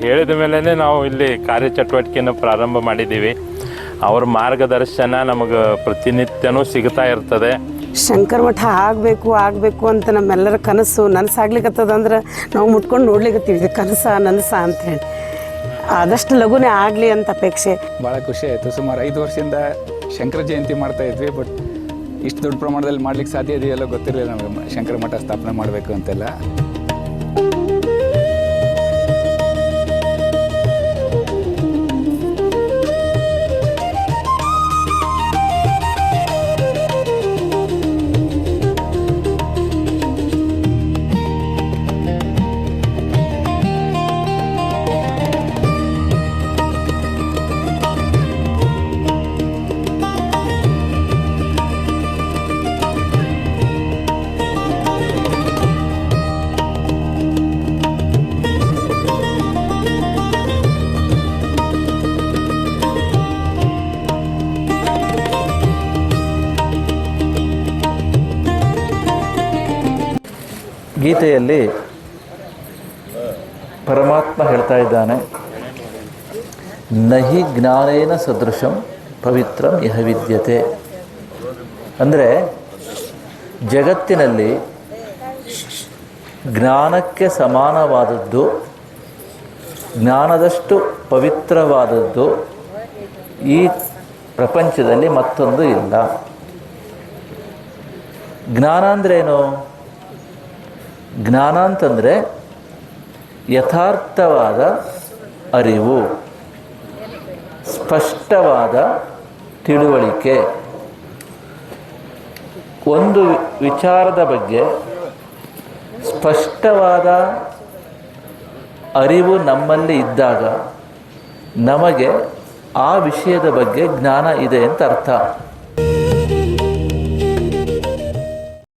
ಹೇಳಿದ ಮೇಲೆ ನಾವು ಇಲ್ಲಿ ಕಾರ್ಯಚಟುವಟಿಕೆಯನ್ನು ಪ್ರಾರಂಭ ಮಾಡಿದ್ದೀವಿ. ಅವ್ರ ಮಾರ್ಗದರ್ಶನ ನಮಗೆ ಪ್ರತಿನಿತ್ಯನೂ ಸಿಗ್ತಾ ಇರ್ತದೆ. ಶಂಕರ ಮಠ ಆಗಬೇಕು ಅಂತ ನಮ್ಮೆಲ್ಲರ ಕನಸು ನನಸಾಗ್ಲಿಕ್ಕತ್ತದಂದ್ರೆ ನಾವು ಮುಟ್ಕೊಂಡು ನೋಡ್ಲಿಕ್ಕತ್ತೀವಿ, ಇದು ನನಸ ಅಂಥೇಳಿ. ಆದಷ್ಟು ಲಘುನೇ ಆಗಲಿ ಅಂತ ಅಪೇಕ್ಷೆ. ಭಾಳ ಖುಷಿ ಆಯಿತು. ಸುಮಾರು 5 ವರ್ಷದಿಂದ ಶಂಕರ ಜಯಂತಿ ಮಾಡ್ತಾ ಇದ್ವಿ, ಬಟ್ ಇಷ್ಟು ದೊಡ್ಡ ಪ್ರಮಾಣದಲ್ಲಿ ಮಾಡ್ಲಿಕ್ಕೆ ಸಾಧ್ಯ ಇದೆಯಲ್ಲ ಗೊತ್ತಿರಲಿಲ್ಲ ನಮಗೆ, ಶಂಕರ ಮಠ ಸ್ಥಾಪನೆ ಮಾಡಬೇಕು ಅಂತೆಲ್ಲ. ಗೀತೆಯಲ್ಲಿ ಪರಮಾತ್ಮ ಹೇಳ್ತಾ ಇದ್ದಾನೆ, ನಹಿ ಜ್ಞಾನೇನ ಸದೃಶಂ ಪವಿತ್ರಂ ಇಹ ವಿದ್ಯತೆ. ಅಂದರೆ ಜಗತ್ತಿನಲ್ಲಿ ಜ್ಞಾನಕ್ಕೆ ಸಮಾನವಾದದ್ದು, ಜ್ಞಾನದಷ್ಟು ಪವಿತ್ರವಾದದ್ದು ಈ ಪ್ರಪಂಚದಲ್ಲಿ ಮತ್ತೊಂದು ಇಲ್ಲ. ಜ್ಞಾನ ಅಂದ್ರೇನು? ಜ್ಞಾನ ಅಂತಂದರೆ ಯಥಾರ್ಥವಾದ ಅರಿವು, ಸ್ಪಷ್ಟವಾದ ತಿಳುವಳಿಕೆ. ಒಂದು ವಿಚಾರದ ಬಗ್ಗೆ ಸ್ಪಷ್ಟವಾದ ಅರಿವು ನಮ್ಮಲ್ಲಿ ಇದ್ದಾಗ ನಮಗೆ ಆ ವಿಷಯದ ಬಗ್ಗೆ ಜ್ಞಾನ ಇದೆ ಅಂತ ಅರ್ಥ.